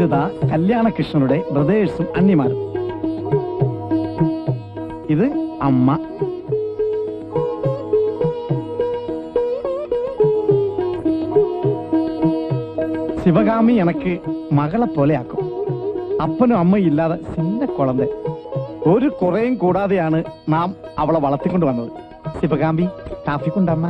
ഇതാ കല്യാണകൃഷ്ണനുടെ ബ്രദേഴ്സും അണ്ണിമാരും. ഇത് അമ്മ. சிவகாமி எனக்கு மகளை പോലെ ആക്കും. അപ്പനും അമ്മയും ഇല്ലാതെ ചിന്ന കുളന്തെ ഒരു കുറയും കൂടാതെയാണ് നാം അവളെ വളർത്തിക്കൊണ്ട് വന്നത്. ശിവകാമി കാഫി കൊണ്ടമ്മ.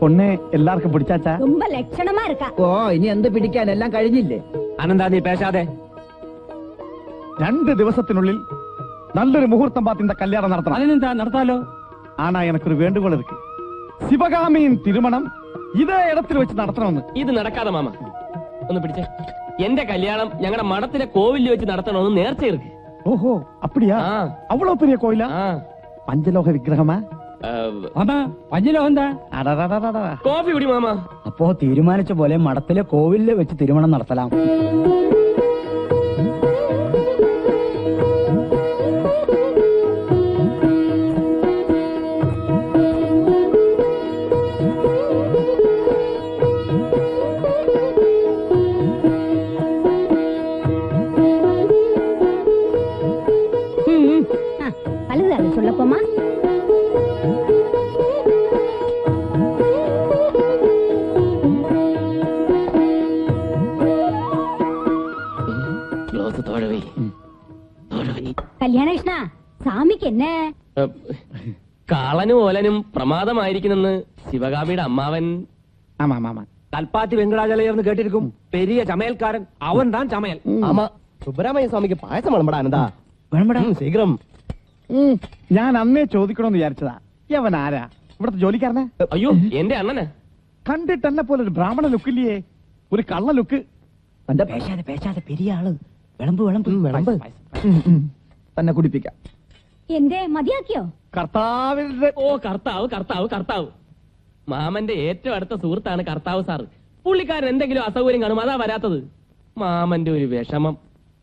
പൊണ്ണെ എല്ലാവർക്കും പിടിച്ചാച്ചാ? ரொம்ப ലക്ഷണമാ இருக்கா. ഓ ഇനി എന്ത് പിടിക്കാൻ, എല്ലാം കഴിഞ്ഞില്ലേ? അനന്താ നീ പേശാതെ. 2 ദിവസത്തിനുള്ളിൽ നല്ലൊരു മുഹൂർത്തം പാത്ത് இந்த കല്യാണം നടത്തണം. അതിനെന്താ, നടത്താലോ. ആണാ എനക്കൊരു വേണ്ടുകോൾ ഇருக்கு. ശിവകാമിയും തിരുമണം ഇതേ ഇടത്തിൽ വെച്ച് നടത്തണമെന്ന്. ഇത് നടക്കാതെ മാമ, ഒന്ന് പിടിച്ചേ. എന്റെ കല്യാണം ഞങ്ങളുടെ മഠത്തിലെ കോവിലിൽ വെച്ച് നടത്തണമെന്ന് നേർച്ച ഇருக்கு. ഓഹോ അപ്പടിയാ? അവളോ പെരിയ കോയില? പഞ്ചലോഹ വിഗ്രഹമാ? പഞ്ചലോഹം എന്താ? കോഫി കുടി മാമ. അപ്പോ തീരുമാനിച്ച പോലെ മഠത്തിലെ കോവിലിൽ വെച്ച് തിരുമണം നടത്തലാം. அழுதால சொல்லப்போமா? കല്യാണകൃഷ്ണ, സ്വാമിക്ക് എന്നെ കാളനും ഓലനും പ്രമാദമായിരിക്കുന്നെന്ന് ശിവകാമിയുടെ അമ്മാവൻ കൽപ്പാത്തി വെങ്കടാചലയർന്ന് കേട്ടിരിക്കും. പെരിയ ചമയൽക്കാരൻ അവൻ താൻ ചമയൽ. ആമാ സുബ്രഹ്മണ്യ സ്വാമിക്ക് പായസം വിളമ്പടാ. എന്താ ശീഘ്രം. ഞാൻ അന്നേ ചോദിക്കണമെന്ന് വിചാരിച്ചതാ. യവൻ ആരാ? ഇവിടുത്തെ ജോലിക്കാരനെ? അയ്യോ, എന്റെ അണ്ണന്. കണ്ടിട്ട് എന്നെ പോലെ ഒരു ബ്രാഹ്മണ ലുക്കില്ലേ, ഒരു കള്ള ലുക്ക്. പേശാതെ പേശാതെ പെരിയ ആള്. വിളമ്പ് വിളമ്പ് വിളമ്പ്. തന്നെ കുടിപ്പിക്കാം. എന്റെ മതിയാക്കിയോ? കർത്താവിന്റെ കർത്താവ് കർത്താവ് കർത്താവ്. മാമന്റെ ഏറ്റവും അടുത്ത സുഹൃത്താണ് കർത്താവ് സാറ്. പുള്ളിക്കാരൻ എന്തെങ്കിലും അസൗകര്യം കാണും, അതാ വരാത്തത്. മാമന്റെ ഒരു വിഷമം.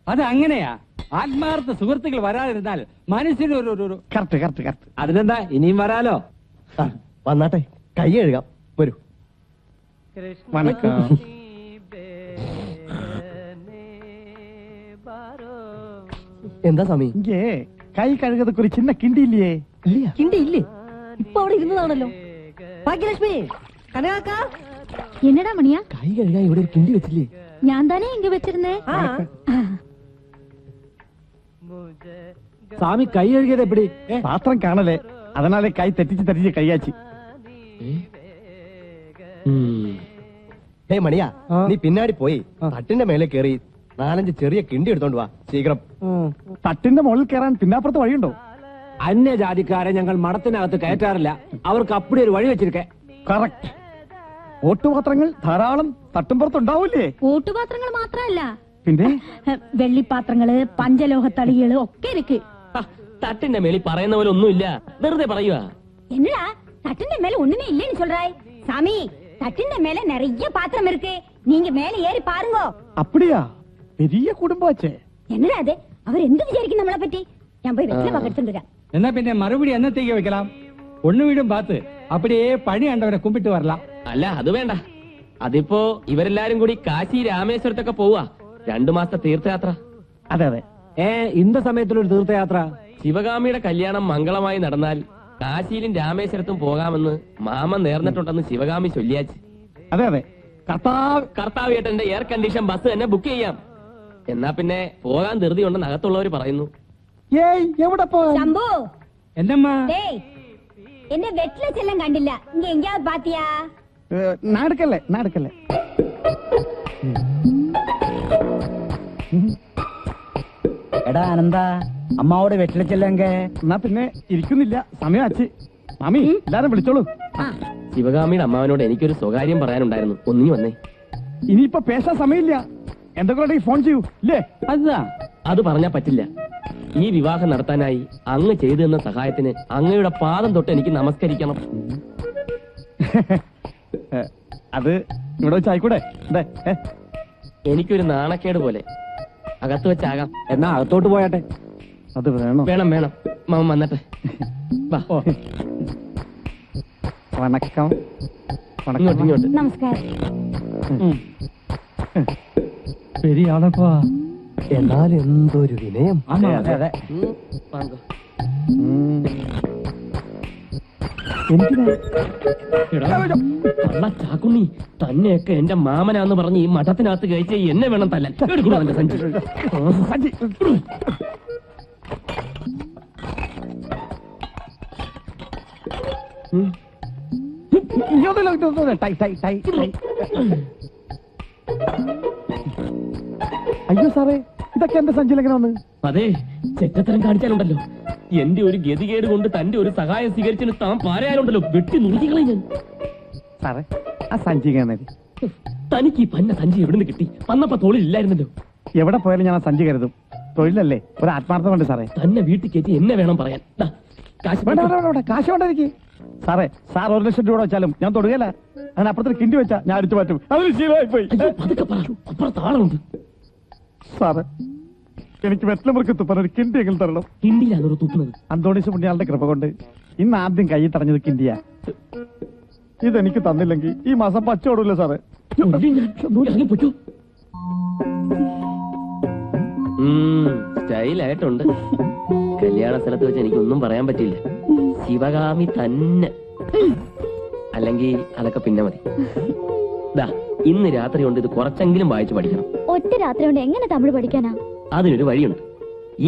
അത് അങ്ങനെയാ. ആത്മാർത്ഥ സുഹൃത്തുക്കൾ വരാതിരുന്നാൽ മനസ്സിന് ഒരു കറക്റ്റ് കറക്റ്റ് കറക്റ്റ്. അതിനെന്താ, ഇനിയും വരാലോ. വന്നാട്ടെ, കൈ കഴുകാം. വരൂ. വണക്കം. എന്താ സ്വാമി? ഇങ്ങേ കൈ കഴുകതൊക്കെ ഒരു ചിന്ന കിണ്ടിയില്ലേ? കിണ്ടി ഇല്ലേ? ഇപ്പൊ അവിടെ ഇരുന്നതാണല്ലോ. ഭാഗ്യലക്ഷ്മി, കനകാക്ക. എന്നടാ മണിയാ? കൈ കഴുകാൻ ഇവിടെ ഒരു കിണ്ടി വെച്ചില്ലേ? ഞാൻ തന്നെ എങ്ക വെച്ചിരുന്നേ. സ്വാമി കൈ കഴുകിയത് എപ്പടി? പാത്രം കാണലേ, അതനാലെ കൈ തെറ്റിച്ച് കൈയാച്ചി. ഹേ മണിയാ, നീ പിന്നാടി പോയി തട്ടിന്റെ മേലെ കേറി 4-5 ചെറിയ കിണ്ടി എടുത്തോണ്ട് വാ. ശീഘ്രം. തട്ടിന്റെ മുകളിൽ കയറാൻ പിന്നാപ്പുറത്ത് വഴിയുണ്ടോ? അന്യജാതിക്കാരെ ഞങ്ങൾ മഠത്തിനകത്ത് കയറ്റാറില്ല. അവർക്ക് അപ്പടി ഒരു വഴി വെച്ചിരിക്കെ. കറക്റ്റ്. ഓട്ടുപാത്രങ്ങൾ ധാരാളം തട്ടുംപുറത്തുണ്ടാവൂലേ? ഓട്ടുപാത്രങ്ങൾ മാത്രമല്ല, പിന്നെ വെള്ളിപ്പാത്രങ്ങള്, പഞ്ചലോഹ തളികള് ഒക്കെ ഇருக்கு. തട്ടിന്റെ മേളിൽ പറയുന്ന പോലെ ഒന്നുമില്ല, വെറുതെ പറയുക. என்னடா தட்டிന്റെ மேல ஒண்ணுமே இல்லைன்னு சொல்றாய்? சாமி, தட்டிന്റെ மேல நிறைய பாத்திரம் இருக்கு. நீங்க மேல ஏறி பாருங்க. அப்படியா? பெரிய குடும்பாச்சே. என்னடா அது? அவர் എന്ത് വിചാരിക്കും നമ്മളെ പറ്റി? ഞാൻ പോയി വെറ്റില പകർത്തിട്ട് വരാം. എന്നാ പിന്നെ മറുപടി എന്നത്തേക്ക് വെക്കണം? ഒണ്ണു വീടും പാത്ത് അപ്പടിയേ പണി കണ്ടവരെ കുമ്പിട്ട് വരലാം. അല്ല, അത് വേണ്ട. അതിപ്പോ ഇവരെല്ലാരും കൂടി കാശി രാമേശ്വരത്തൊക്കെ പോവാ. 2 മാസത്തെ തീർത്ഥയാത്ര. അതെ അതെ. ഇന്ത സമയത്തിലൊരു തീർത്ഥയാത്ര? ശിവകാമിയുടെ കല്യാണം മംഗളമായി നടന്നാൽ കാശിയിലും രാമേശ്വരത്തും പോകാമെന്ന് മാമൻ നേർന്നിട്ടുണ്ടെന്ന് ശിവകാമി ചൊല്ലിയാച്ച്. അതെ അതെ. കർത്താവ് ഏട്ടന്റെ എയർ കണ്ടീഷൻ ബസ് തന്നെ ബുക്ക് ചെയ്യാം. എന്നാ പിന്നെ പോകാൻ ധൃതി ഉണ്ടെന്ന് അകത്തുള്ളവർ പറയുന്നു. എവിടെ ശംഭു, എന്നമ്മ? എന്റെ വെറ്റില ചെല്ലം കണ്ടില്ല. ഇങ്ങ എങ്കാவது പാത്തിയാ? നടക്കല്ലേ. എടാ അനന്ത, അമ്മാവോട് വെറ്റില ചെല്ലെങ്ക. എന്നാ പിന്നെ ഇരിക്കുന്നില്ല, സമയം അച്ഛി. മാമി, എല്ലാരും വിളിച്ചോളൂ. ശിവകാമിയുടെ അമ്മാവനോട് എനിക്കൊരു സ്വകാര്യം പറയാനുണ്ടായിരുന്നു. ഒന്നിങ്ങി വന്നേ. ഇനിയിപ്പോ പേശാൻ സമയമില്ല. എന്തൊക്കെ ഫോൺ ചെയ്യൂ ഇല്ലേ? അത് പറഞ്ഞാ പറ്റില്ല. ഈ വിവാഹം നടത്താനായി അങ്ങ് ചെയ്തു തന്ന സഹായത്തിന് അങ്ങയുടെ പാദം തൊട്ട് എനിക്ക് നമസ്കരിക്കണം. അത് ഇവിടെ വെച്ച് ആയിക്കൂടെ? എനിക്കൊരു നാണക്കേട് പോലെ. അകത്ത് വെച്ചാകാം. എന്നാ അകത്തോട്ട് പോയാട്ടെ. അത് വേണോ? വേണം വേണം. മാമൻ വന്നട്ടെ. വാ. വണക്കം. ഇങ്ങോട്ട് ഇങ്ങോട്ട്. നമസ്കാരം. ശരിയാണപ്പാ. എന്നാൽ എന്തൊരു വിനയം. അതെ, അതെ. വാങ്ങോ. കള്ള ചാക്കുണ്ണി, തന്നെയൊക്കെ എന്റെ മാമനാന്ന് പറഞ്ഞ് ഈ മഠത്തിനകത്ത് കഴിച്ച എന്നെ വേണം തല്ലാൻ. എടുക്കണോ എന്റെ സഞ്ചി? അയ്യോ സാറേ, ഇതൊക്കെ എന്റെ സഞ്ചിയിൽ എങ്ങനെ വന്ന്? അതെ, ചെറ്റത്തരം കാണിച്ചാലുണ്ടല്ലോ, എന്റെ ഒരു ഗതികേട് കൊണ്ട് തന്റെ ഒരു സഹായം സ്വീകരിച്ചിന് താൻ പാരയാലുണ്ടല്ലോ വെട്ടി നുറുക്കികളെ ഞാൻ. സാറേ, ആ സഞ്ചി കാണേ. തനിക്ക് ഈ പന്ന സഞ്ചി എവിടുന്ന് കിട്ടി? വന്നപ്പോ തോളിലില്ലായിരുന്നല്ലോ. എവിടെ പോയാലും ഞാൻ ആ സഞ്ചി കരുതും. തൊഴിലല്ലേ, ഒരു ആത്മാർത്ഥം കൊണ്ട് സാറേ. തന്നെ വീട്ടിൽ കയറ്റി എന്നെ വേണം പറയാൻ. ദാ, കാശ് വേണ്ട വേണ്ട വേണ്ട, കാശ് വേണ്ട എനിക്ക്. സാറേ, സാർ 1 ലക്ഷം രൂപ വെച്ചാലും ഞാൻ തൊടുകയില്ല. അങ്ങനെ അപ്പുറത്തെ കിണ്ടി വെച്ചാ ഞാൻ എടുത്തു മാറ്റും. അതൊരു ശീലമായി പോയി. അയ്യോ, പതുക്കെ പറ, അപ്പുറത്ത് ആളുണ്ട്. സാറേ, എനിക്ക് വെറ്റലമുറുക്ക് തുപ്പാൻ ഒരു കിണ്ടി എങ്കിലും തരണം. ഹിന്ദിയിലാണ് തുപ്പുന്നത്. അന്തോണീസ് പുണ്യാളുടെ കൃപ കൊണ്ട് ഇന്ന് ആദ്യം കൈ തടഞ്ഞത് കിണ്ടിയാ. ഇതെനിക്ക് തന്നില്ലെങ്കിൽ ഈ മാസം പച്ചോടൂല്ല സാറേ. ഇറങ്ങിപ്പോറ്റു. സ്റ്റൈലായിട്ടുണ്ട്. കല്യാണ സ്ഥലത്ത് വെച്ച് എനിക്കൊന്നും പറയാൻ പറ്റില്ല. ശിവകാമി തന്നെ. അല്ലെങ്കിൽ അതൊക്കെ പിന്നെ മതി. ദാ, ഇന്ന് രാത്രി കൊണ്ട് ഇത് കുറച്ചെങ്കിലും വായിച്ചു പഠിക്കണം. ഒറ്റ രാത്രി കൊണ്ട് എങ്ങനെ തമിഴ് പഠിക്കാനാ? അതിനൊരു വഴിയുണ്ട്.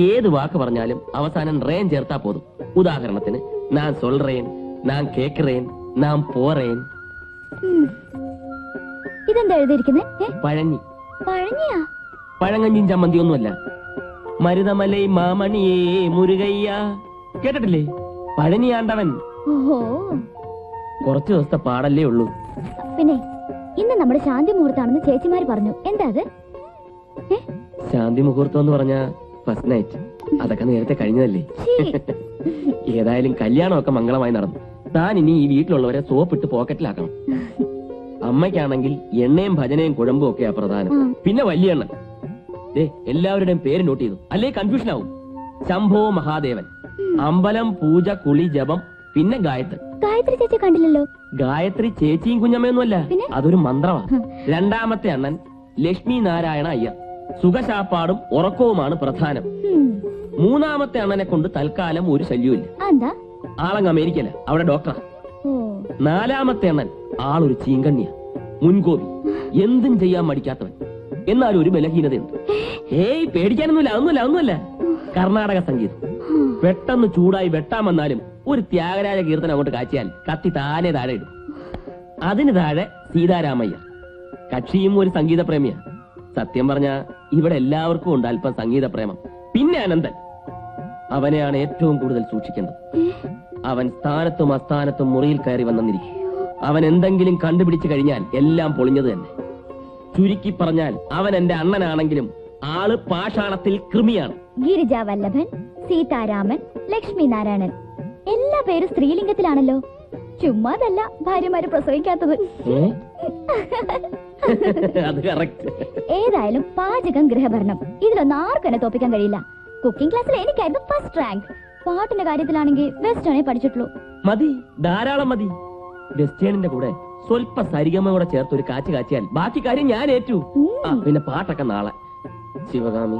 ഏത് വാക്ക് പറഞ്ഞാലും അവസാനം റേൻ ചേർത്താ പോതും. ഉദാഹരണത്തിന്, ഞാൻ സൊൽറേൻ, ഞാൻ കേക്കറേൻ, ഞാൻ പോറേൻ. ഇതെന്താ എഴുതിയിരിക്കുന്നേ? പഴഞ്ഞി. പഴഞ്ഞിയാ? പഴങ്ങഞ്ഞിൻ ചമ്മന്തി ഒന്നുമല്ല. മരുതമലൈ മാമണിയേ മുരുകയ്യ. കേട്ടിട്ടില്ലേ? പഴനിയാണ്ടവൻ. ഓഹോ. കുറച്ചു ദിവസത്തെ പാടല്ലേ ഉള്ളൂ. പിന്നെ ഇന്ന് നമ്മുടെ ശാന്തി മുഹൂർത്താണെന്ന് ചേച്ചിമാര് പറഞ്ഞു. എന്താ അത്? ശാന്തി മുഹൂർത്തം എന്ന് പറഞ്ഞ ഫസ്റ്റ് നൈറ്റ്. അതൊക്കെ നേരത്തെ കഴിഞ്ഞതല്ലേ. ഏതായാലും കല്യാണമൊക്കെ മംഗളമായി നടന്നു. താൻ ഇനി ഈ വീട്ടിലുള്ളവരെ സോപ്പിട്ട് പോക്കറ്റിലാക്കണം. അമ്മയ്ക്കാണെങ്കിൽ എണ്ണയും ഭജനയും കുഴമ്പും ഒക്കെയാ പ്രധാനം. പിന്നെ വലിയ എണ്ണ. എല്ലാവരുടെയും പേര് നോട്ട് ചെയ്തു, അല്ലേ കൺഫ്യൂഷൻ ആവും. ശംഭോ മഹാദേവൻ, അമ്പലം, പൂജ, കുളി, ജപം, പിന്നെ ഗായത്രി. ഗായത്രി ചേച്ചി കണ്ടില്ലല്ലോ. ഗായത്രി ചേച്ചിയും കുഞ്ഞമ്മയൊന്നുമല്ല, അതൊരു മന്ത്രമാണ്. രണ്ടാമത്തെ അണ്ണൻ ലക്ഷ്മി നാരായണ അയ്യർ. സുഖശാപ്പാടും ഉറക്കവുമാണ് പ്രധാനം. മൂന്നാമത്തെ അണ്ണനെ കൊണ്ട് തൽക്കാലം ഒരു ശല്യമില്ല. ആളങ്ങ് അമേരിക്കല്ല, അവിടെ ഡോക്ടറാ. നാലാമത്തെ അണ്ണൻ ആളൊരു ചീങ്കണ്ണിയ, മുൻകോപി, എന്തും ചെയ്യാൻ മടിക്കാത്തവൻ. എന്നാലും ഒരു ബലഹീനതയുണ്ട്. ഏയ് പേടിക്കാനൊന്നുമില്ല, ഒന്നുമല്ല. കർണാടക സംഗീതം. പെട്ടെന്ന് ചൂടായി വെട്ടാമെന്നാലും ഒരു ത്യാഗരാജ കീർത്തനം അങ്ങോട്ട് കാച്ചിയാൽ കത്തി താനെ താഴെ ഇടും. അതിന് താഴെ സീതാരാമയ്യ, കക്ഷിയും ഒരു സംഗീത പ്രേമിയ. സത്യം പറഞ്ഞ ഇവിടെ എല്ലാവർക്കും ഉണ്ട് അല്പം സംഗീത പ്രേമം. പിന്നെ അനന്തൻ, അവനെയാണ് ഏറ്റവും കൂടുതൽ സൂക്ഷിക്കേണ്ടത്. അവൻ സ്ഥാനത്തും അസ്ഥാനത്തും മുറിയിൽ കയറി വന്നിരിക്കും. അവൻ എന്തെങ്കിലും കണ്ടുപിടിച്ചു കഴിഞ്ഞാൽ എല്ലാം പൊളിഞ്ഞത് തന്നെ. ചുരുക്കി പറഞ്ഞാൽ അവൻ എന്റെ അണ്ണനാണെങ്കിലും ആള് പാഷാണത്തിൽ കൃമിയാണ്. ഗിരിജാ വല്ലഭൻ, സീതാരാമൻ, ലക്ഷ്മി നാരായണൻ, എല്ലാ പേരും സ്ത്രീലിംഗത്തിലാണല്ലോ. ചുമ്മാതല്ല ഭാര്യമാര് പ്രസവിക്കാത്തത്. അത് കറക്റ്റ്. ഏതായാലും പാചകം, ഗൃഹഭരണം, ഇതിലൊന്നും ആർക്കും എന്നെ തോപ്പിക്കാൻ കഴിയില്ല. കുക്കിംഗ് ക്ലാസ്സിൽ എനിക്കായിരുന്നു ഫസ്റ്റ് റാങ്ക്. പാട്ടിന്റെ കാര്യത്തിലാണെങ്കിൽ വെസ്റ്റേണേ പഠിച്ചിട്ടുള്ളൂ. മതി, ധാരാളം മതി. വെസ്റ്റേണിന്റെ കൂടെ സ്വല്പ സരിഗമ കൂടെ ചേർത്ത് ഒരു കാറ്റ് കാച്ചിയാൽ ബാക്കി കാര്യം ഞാൻ ഏറ്റു. പിന്നെ പാട്ടൊക്കെ നാളെ. ശിവകാമി.